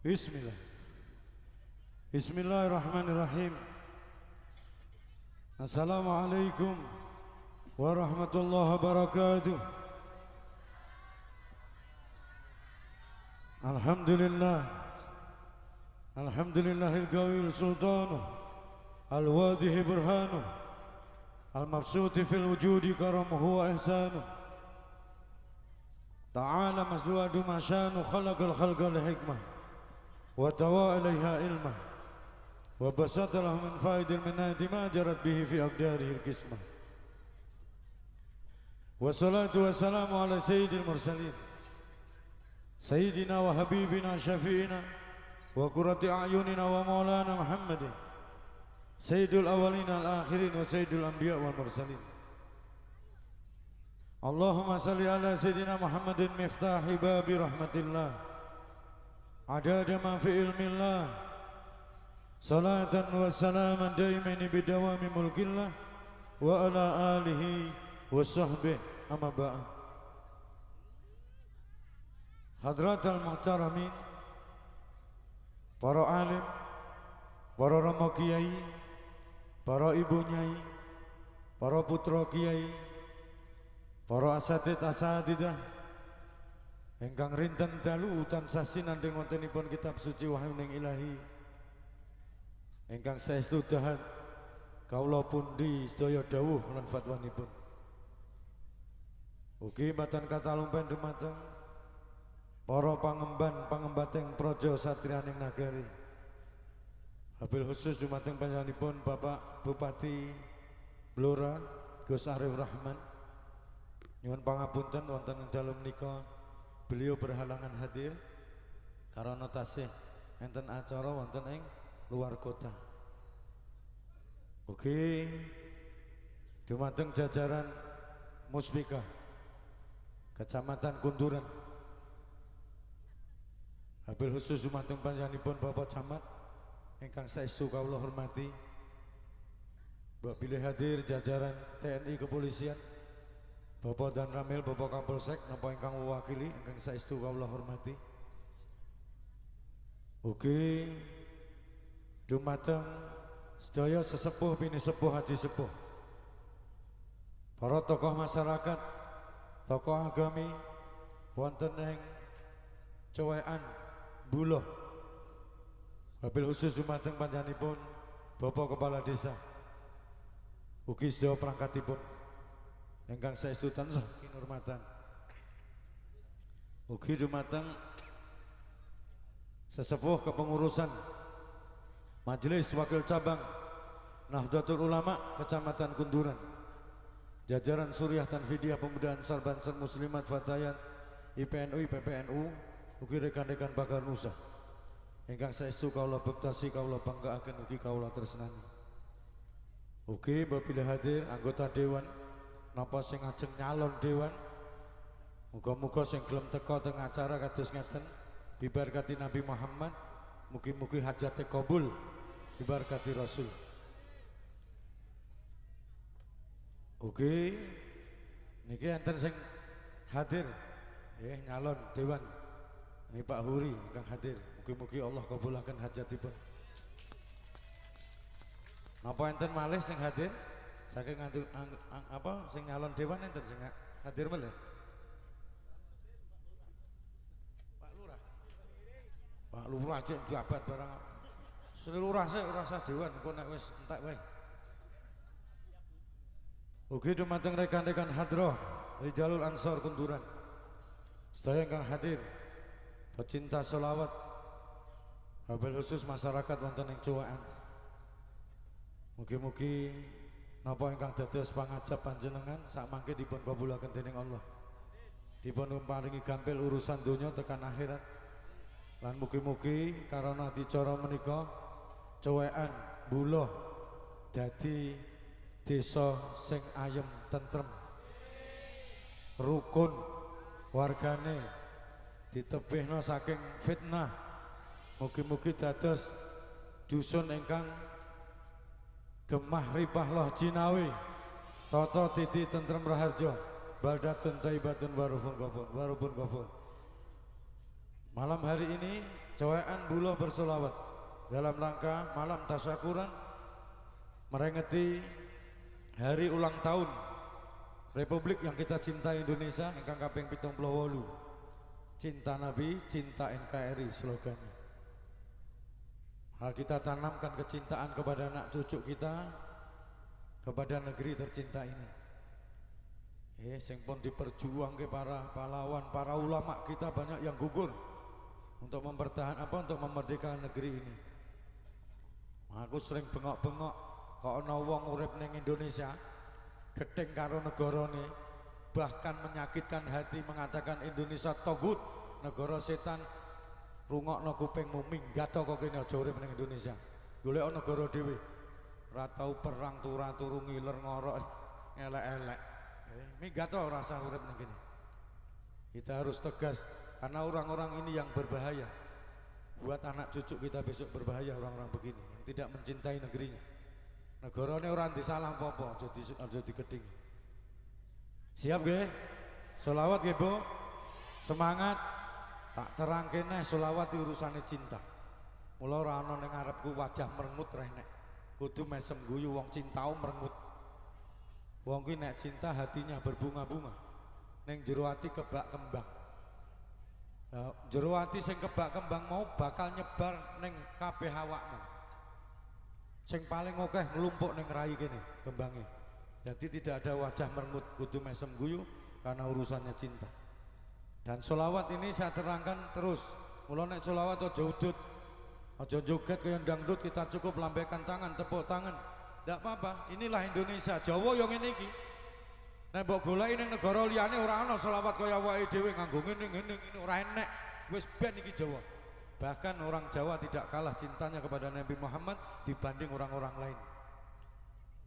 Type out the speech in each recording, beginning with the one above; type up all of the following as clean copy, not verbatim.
Bismillah. Bismillahirrahmanirrahim. Assalamualaikum warahmatullahi wabarakatuh. Alhamdulillah. Alhamdulillahil qawiyil sultanu al-wadihi burhanu al-mabsuti fil wujudi karamuhu wa ihsanu. Ta'ala masduadu masyanu khalaqal khalqa li hikmah wa tawa ilaiha ilmah wa basata lahu min faidil minati ma jarat bihi fi aqdarihi al-qismah. Wassalatu wassalamu ala sayyidil mursalin sayyidina wa habibina syafi'ina wa qurrati a'yunina wa maulana Muhammadin sayyidul awwalina al-akhirin wa sayyidul anbiya wal mursalin. Allahumma salli ala sayyidina Muhammadin miftahi babi rahmatillah adada ma fi ilmillah salatan wa salaman daimaini bidawami mulkillah wa ala alihi wa sahbihi amma ba'd. Hadratal muhtaramin, para alim, para rama kiai, para ibu nyai, para putra kiai, para asatid-asatidah ingkang rinten dalu tansah sinandhing wontenipun kitab suci wahyuning ilahi ingkang saestu dahat kawula pundi sedaya dawuh lan fatwanipun. Ugi mboten katalumpen dumateng para pangemban-pangembating praja satriyaning nagari. Wabil khusus dumateng panjenenganipun Bapak Bupati Blora Gus Arif Rahman. Nyuwun pangapunten wonten ing dalem menika beliau berhalangan hadir karena tasih enten acara wonten ing luar kota. Ugi dumateng jajaran Muspika Kecamatan Kunduran. Wabil khusus dumateng panjenenganipun Bapak Camat ingkang saestu kawula hormati. Bila hadir jajaran TNI Kepolisian, Bapak Dan Ramil, Bapak Kapolsek napa ingkang mewakili ingkang saestu kawula hormati. Ugi dumateng sedaya sesepuh pinisepuh haji sepuh, para tokoh masyarakat, tokoh agami wonten ing Cowekan Buloh. Wabil khusus dumateng panjenenganipun Bapak Kepala Desa. Ugi sedaya perangkatipun ingkang saestu tansah kinurmatan. Ugi dumateng sesepuh kepengurusan Majelis Wakil Cabang Nahdlatul Ulama Kecamatan Kunduran, jajaran Suriah Tanfidiyah Pemuda Ansar Banser Muslimat Fatayat IPNU PPNU, ugi rekan-rekan Bakar Nusa ingkang saestu kawula bektasi kawula banggaaken ugi kawula tresnani. Ugi bila hadir anggota dewan napa sing ajeng nyalon dewan, muga-muga sing gelem teka teng acara kados ngeten bibarkati Nabi Muhammad, mugi-mugi hajate kabul bibarkati Rasul. Ugi niki enten sing hadir nyalon dewan ini Pak Huri ingkang hadir, mugi-mugi Allah kabulaken hajatipun. Napa enten malih sing hadir saking apa sing nyalon dewan enten sing hadir malih? Pak Lurah cek jabat barang. Sri Lurah sik ora usah dewan engko nek wis entek wae. Ugi dumateng rekan-rekan hadroh Rijalul Ansor Kunduran. Sedaya ingkang hadir pecinta selawat, wabil khusus masyarakat wonten ing Cowekan. Mugi-mugi napa ingkang dados pangajap panjenengan sakmangke dipun kabulaken dening Allah. Dipun paringi gampil urusan donya tekan akhirat. Lan mugi-mugi karana dicara menika Cowekan Buloh dadi desa sing ayem tentrem, rukun wargane, ditebihna saking fitnah. Mugi-mugi dados dusun ingkang gemah ripah loh jinawi, toto titi tentrem raharjo, baldatun taibatun warupun ghafur. Malam hari ini Cowekan bulo bersolawat dalam rangka malam tasyakuran merengeti hari ulang tahun Republik yang kita cintai Indonesia ingkang kaping 78. Cinta Nabi, cinta NKRI slogannya. Hal kita tanamkan kecintaan kepada anak cucu kita, kepada negeri tercinta ini. Sing pun diperjuang ke para pahlawan, para ulama kita banyak yang gugur untuk untuk memerdekakan negeri ini. Aku sering bengok-bengok kok ana wong urip ning Indonesia gedeng karo negarane, bahkan menyakitkan hati mengatakan Indonesia togut, negara setan. Rungokno kupingmu minggat kok kene aja urip ning Indonesia. Golek negara dhewe. Ora tau perang turu ngiler ngorok elek-elek. Minggat ora usah urip ning kene. Kita harus tegas karena orang-orang ini yang berbahaya. Buat anak cucu kita besok berbahaya orang-orang begini yang tidak mencintai negerinya. Negarane ora disalah apa-apa, aja digedhingi. Siap nggih? Sholawat nggih, Bu. Semangat. Tak terang kene sholawat urusane cinta. Mula ora ana ning ngarepku wajah merengut renek. Kudu mesem guyu wong cintau merengut. Wong ki nek cinta hatinya berbunga-bunga. Ning jero ati kebak kembang. Jero ati sing kebak kembang mau bakal nyebar ning kabeh awakmu. Sing paling akeh nglumpuk ning rai kene kembange. Jadi tidak ada wajah merengut, kudu mesem guyu karena urusannya cinta. Dan sholawat ini saya terangkan terus. Mula nek sholawat aja udut, aja joget kaya dangdut, kita cukup lambaikan tangan, tepuk tangan. Ndak apa-apa, inilah Indonesia. Jawa yo ngene iki. Nek mbok goleki ning negara liyane ora ana sholawat kaya awake dhewe nganggo ngene ora enek. Wis ben iki Jawa. Bahkan orang Jawa tidak kalah cintanya kepada Nabi Muhammad dibanding orang-orang lain.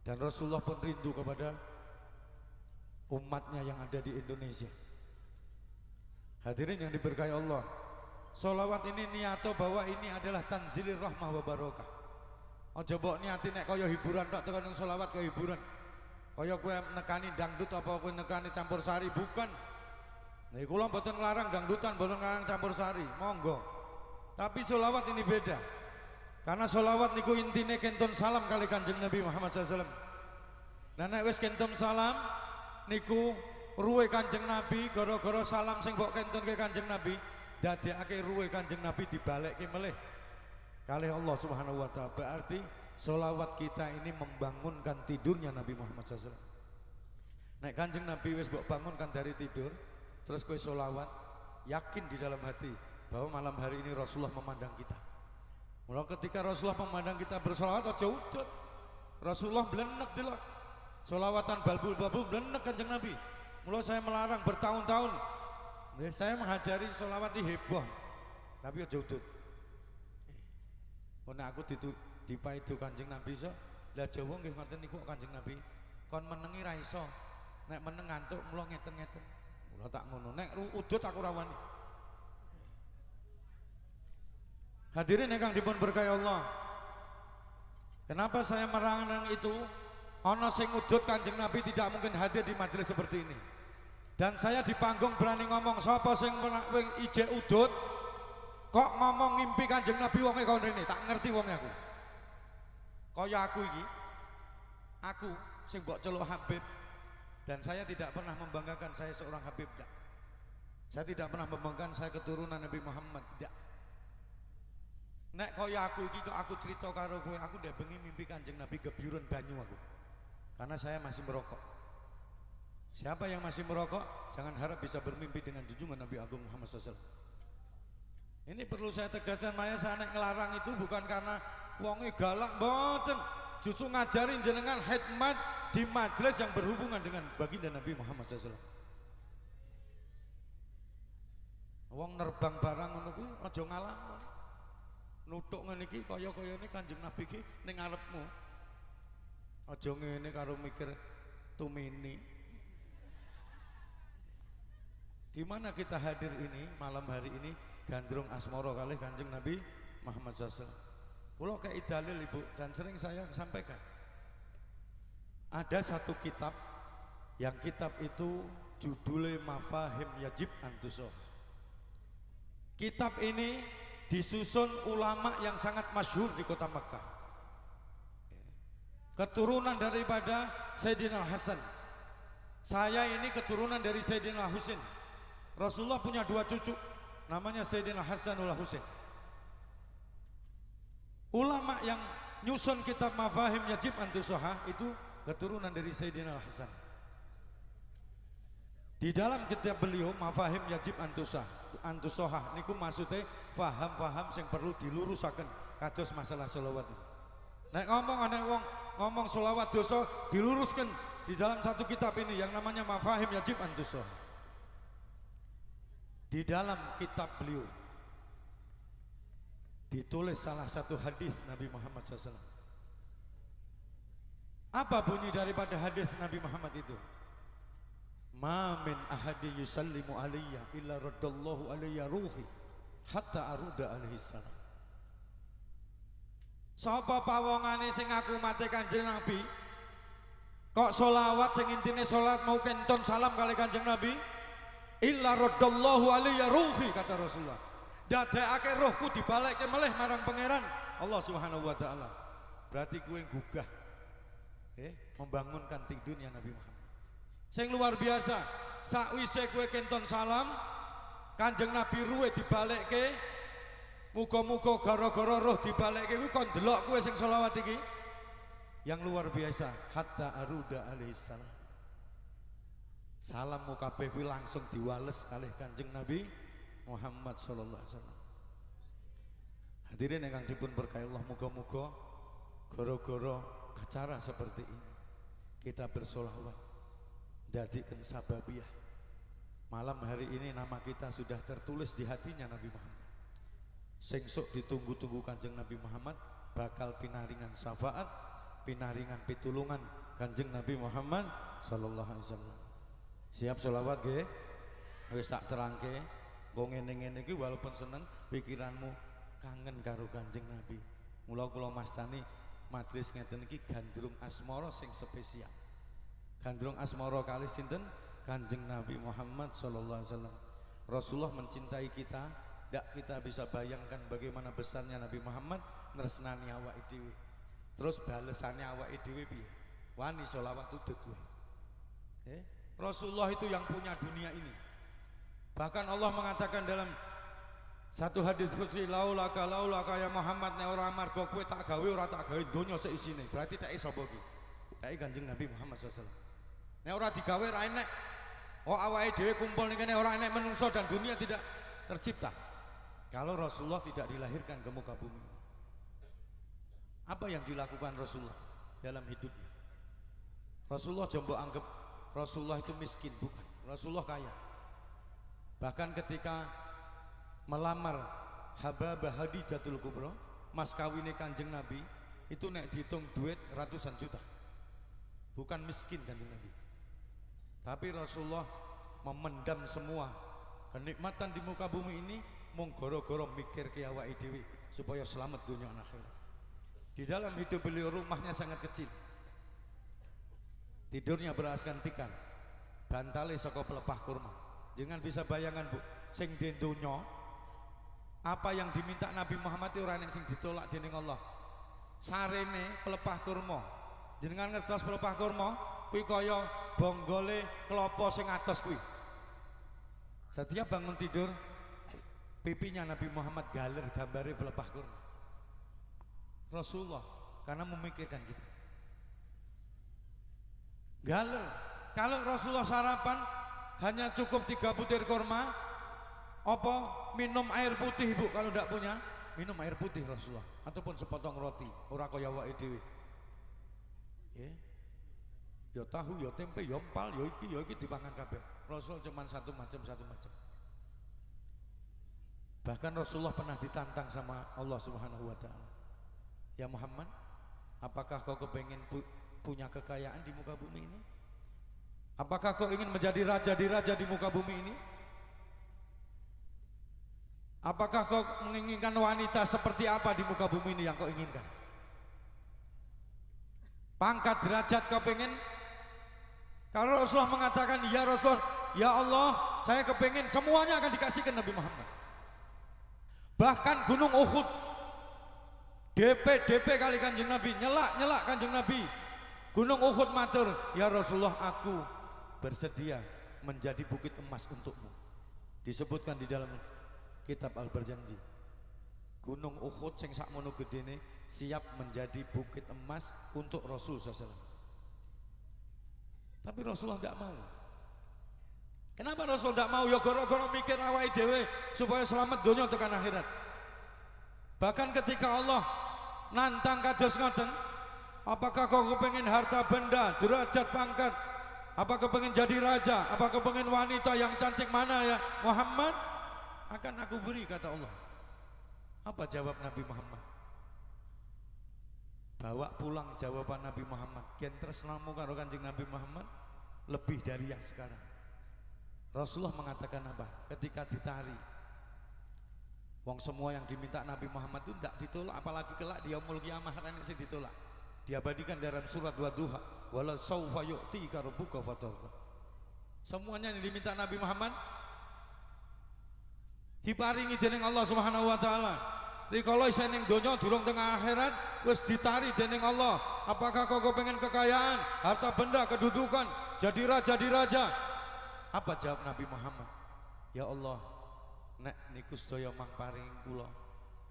Dan Rasulullah pun rindu kepada umatnya yang ada di Indonesia. Hadirin yang diberkahi Allah, sholawat ini niato bahwa ini adalah tanzilir rahmah wa barokah. Aja mbok niati nek kaya hiburan tok tekan ning sholawat kaya hiburan. Kaya kowe nekani dangdut apa kowe nekani campursari, bukan. Nah, kula mboten nglarang dangdutan, mboten nglarang campursari, monggo. Tapi sholawat ini beda. Karena sholawat niku intine kentun salam kali Kanjeng Nabi Muhammad SAW. Nah nek wis kentun salam niku ruwe Kanjeng Nabi, gara-gara salam sing mbok kentunke Kanjeng Nabi dadekake ruwe Kanjeng Nabi dibalekke melih kalih Allah Subhanahu wa taala. Berarti sholawat kita ini membangunkan tidurnya Nabi Muhammad SAW. Nek Kanjeng Nabi wis mbok bangunkan dari tidur, terus kowe sholawat, yakin di dalam hati bahwa malam hari ini Rasulullah memandang kita. Mula ketika Rasulullah memandang kita bersolawat aja udut. Rasulullah blenek delok. Sholawatan balbul-balbul blenek Kanjeng Nabi. Mula saya melarang bertahun-tahun. Saya mengajari sholawat heboh, tapi aja udut. Nek aku dipaidu Kanjeng Nabi so, lah Jawa nggih ngoten niku Kanjeng Nabi. Kon menengi ra iso. Nek meneng ngantuk mula ngeten-ngeten. Mula tak ngono. Nek udut aku ra wani. Hadirin ingkang dipun berkahi Allah. Kenapa saya melarang itu? Ana sing udut Kanjeng Nabi tidak mungkin hadir di majelis seperti ini. Dan saya di panggung berani ngomong, sapa sing ijek udut kok ngomong ngimpi Kanjeng Nabi wonge kok rene, tak ngerti wonge aku. Kaya aku iki. Aku sing mbok celuk Habib, dan saya tidak pernah membanggakan saya seorang Habib, enggak. Saya tidak pernah membanggakan saya keturunan Nabi Muhammad, enggak. Nek kaya aku iki kok aku cerita karo kowe, aku ndek bengi mimpi Kanjeng Nabi gebyuren banyu aku. Karena saya masih merokok. Siapa yang masih merokok, jangan harap bisa bermimpi dengan junjungan Nabi Agung Muhammad SAW. Ini perlu saya tegaskan, saya nek ngelarang itu bukan karena wonge galak, mboten. Justru ngajarin jenengan hikmat di majelis yang berhubungan dengan baginda Nabi Muhammad SAW. Wong nerbang barang ngono kuwi aja ngalahno. Nutuk ngene iki kaya-kayane Kanjeng Nabi iki ning ngarepmu. Aja ngene karo mikir tumini. Di mana kita hadir ini malam hari ini gandrung asmara kalih Kanjeng Nabi Muhammad SAW. Kula kei dalil Ibu, dan sering saya sampaikan. Ada satu kitab yang kitab itu judulnya Mafahim Yajib Antusoh. Kitab ini disusun ulama yang sangat masyhur di kota Mekah. Keturunan daripada Sayyidina Hasan. Saya ini keturunan dari Sayyidina Husain. Rasulullah punya 2 cucu, namanya Sayyidina Hasanul Husain. Ulama yang nyusun kitab Mafahim Yajib Antusoha itu keturunan dari Sayyidina Hasan. Di dalam kitab beliau Mafahim Yajib Antusoha niku maksudnya paham-paham yang perlu dilurusaken kados masalah sholawat. Nek ngomong sholawat dosa diluruskan di dalam satu kitab ini yang namanya Mafahim Yajib Antusoha. Di dalam kitab beliau ditulis salah satu hadis Nabi Muhammad SAW. Apa bunyi daripada hadis Nabi Muhammad itu? Ma min ahadin yusallimu alayya illa raddallahu alayya ruhi hatta aruda alaihi salam. Sapa pawongane sing aku mate Kanjeng Nabi kok sholawat sing intine salat mau kenton salam kali Kanjeng Nabi illa raddallahu alayya ruhi, kata Rasulullah, dadekake rohku dibalekke melih marang pangeran Allah Subhanahu wa taala. Berarti kowe gugah membangunkan tidurnya Nabi Muhammad. Sing luar biasa, sakwise kowe kenton salam Kanjeng Nabi ruwe dibalekke, muga-muga gara-gara roh dibalekke kuwi kon delok kowe sing selawat iki. Yang luar biasa, hatta aruda alaihi salam. Salam kabeh kuwi langsung diwales kalih Kanjeng Nabi Muhammad sallallahu alaihi wasallam. Hadirin ingkang dipun berkahi Allah, muga-muga gara-gara acara seperti ini kita bersolawat dadikan sababiyah. Malam hari ini nama kita sudah tertulis di hatinya Nabi Muhammad. Sing sok ditunggu-tunggu Kanjeng Nabi Muhammad bakal pinaringan syafaat, pinaringan pitulungan Kanjeng Nabi Muhammad sallallahu alaihi wasallam. Siap sholawat nggih? Wis tak terangke. Kok ngene-ngene iki walaupun seneng pikiranmu kangen karo Kanjeng Nabi. Mula kula mastani majelis ngeten iki gandrung asmara sing spesial. Gandrung asmara kali sinten? Kanjeng Nabi Muhammad sallallahu alaihi wasallam. Rasulullah mencintai kita, ndak kita bisa bayangkan bagaimana besarnya Nabi Muhammad nresnani awake dhewe. Terus balesane awake dhewe piye? Wani sholawat udut kowe. Rasulullah itu yang punya dunia ini. Bahkan Allah mengatakan dalam satu hadis qudsi, laulaka ya Muhammad, nek ora amarga kowe tak gawe ora tak gawe donya seisine. Berarti tak sapa iki? Tak Kanjeng Nabi Muhammad sallallahu alaihi wasallam. Nek ora digawe ora enek. Oh awake dhewe kumpul ning kene ora enek menungso dan dunia tidak tercipta kalau Rasulullah tidak dilahirkan ke muka bumi. Apa yang dilakukan Rasulullah dalam hidupnya? Rasulullah jombo anggap Rasulullah itu miskin, bukan. Rasulullah kaya. Bahkan ketika melamar Hababah Hadijatul Kubra, mas kawine Kanjeng Nabi, itu nek dihitung duit ratusan juta. Bukan miskin Kanjeng Nabi. Tapi Rasulullah memendam semua kenikmatan di muka bumi ini mung goro-goro mikir ke awake dhewe supaya selamat dunia akhirat. Di dalam hidup beliau rumahnya sangat kecil. Tidurnya beraskan tikar, bantale saka pelepah kurma. Jangan bisa bayangan Bu, sing den donya apa yang diminta Nabi Muhammad itu ora nek sing ditolak dening Allah. Sarene pelepah kurma. Jenengan ngertos pelepah kurma kuwi kaya bonggole kelapa sing atos kuwi. Setiap bangun tidur pipinya Nabi Muhammad galer gambare pelepah kurma. Rasulullah karena memikirkan kita. Galer. Kalau Rasulullah sarapan hanya cukup 3 butir kurma, apa minum air putih Bu? Kalau tidak punya minum air putih Rasulullah, ataupun sepotong roti. Ora kaya awake dhewe. Ya tahu, ya tempe, ya empal, ya iki dipangan kabeh. Rasul cuma satu macam. Bahkan Rasulullah pernah ditantang sama Allah Subhanahu wa taala. Ya Muhammad, apakah kau kepengen punya kekayaan di muka bumi ini? Apakah kau ingin menjadi raja di muka bumi ini? Apakah kau menginginkan wanita seperti apa di muka bumi ini yang kau inginkan? Pangkat derajat kau pengen? Kalau Rasulullah mengatakan ya Rasul, ya Allah, saya kepengen, semuanya akan dikasihkan Nabi Muhammad. Bahkan gunung Uhud DP kali Kanjeng Nabi, nyelak Kanjeng Nabi. Gunung Uhud matur, ya Rasulullah, aku bersedia menjadi bukit emas untukmu. Disebutkan di dalam kitab Al-Berjanji. Gunung Uhud sing sakmono gedene siap menjadi bukit emas untuk Rasul SAW. Tapi Rasulullah tidak mau. Kenapa Rasul tidak mau? Ya gara-gara mikir awake dhewe supaya selamat dunia tekan akhirat. Bahkan ketika Allah nantang kados ngoten, apakah kau kepengen harta benda, derajat pangkat, apa kepengen jadi raja, apa kepengen wanita yang cantik mana ya Muhammad, akan aku beri, kata Allah. Apa jawab Nabi Muhammad? Bawa pulang jawaban Nabi Muhammad, kian tresnamu karo Kanjeng Nabi Muhammad lebih dari yang sekarang. Rasulullah mengatakan apa? Ketika ditari, wong semua yang diminta Nabi Muhammad itu tidak ditolak, apalagi kelak di yaumul qiyamah ini sing ditolak. Diabadikan dalam surat Wadduha, wala saufa yu'tika rabbuka fatarda. Semuanya yang diminta Nabi Muhammad diparingi dening Allah Subhanahu wa taala. Rikala isih ning donya durung tengah akhirat wis ditari dening Allah. Apakah kau pengen kekayaan, harta benda, kedudukan, jadi raja di raja? Apa jawab Nabi Muhammad? Ya Allah, nek niku sedaya mang paring kula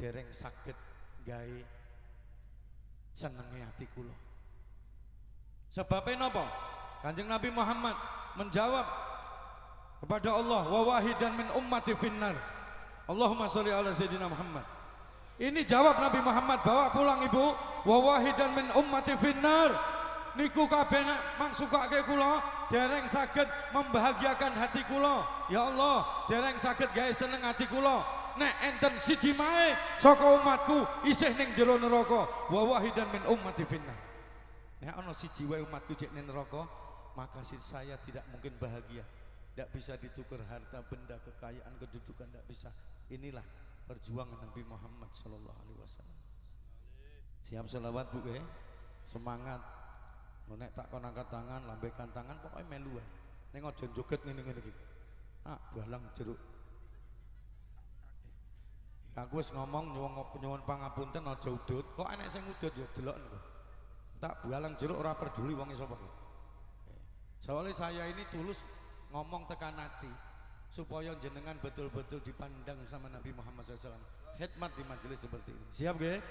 dereng saged gawe senenge hati kula. Sebabnya napa? Kanjeng Nabi Muhammad menjawab kepada Allah, wa wahidan min ummati finnar. Allahumma sholli ala sayyidina Muhammad. Ini jawab Nabi Muhammad, bawa pulang ibu, wa wahidan min ummati finnar. Niku kabeh nek mang sukake kula dereng saged membahagiakan hati kula. Ya Allah, dereng saged gawe seneng hati kula. Nek enten siji mae saka umatku isih ning jero neraka, wa wahidan min ummati finnar. Nek ana siji wae umatku jek ning neraka, maka saya tidak mungkin bahagia. Tidak bisa ditukar harta benda, kekayaan, kedudukan, tidak bisa. Inilah perjuangan Nabi Muhammad sallallahu alaihi wasallam. Siap selawat Bu ya? Semangat. Nek tak kon angkat tangan, lambaikan tangan, pokoknya melu wae. Ning aja joget ngene-ngene iki. Ah, balang jeruk. Aku wis ngomong nyuwun pangapunten aja udut. Kok enek sing udut ya delok niku. Tak balang jeruk ora peduli wong sapa. Soalnya saya ini tulus ngomong tekan hati supaya jenengan betul-betul dipandang sama Nabi Muhammad SAW. Hikmat di majelis seperti ini. Siap gak?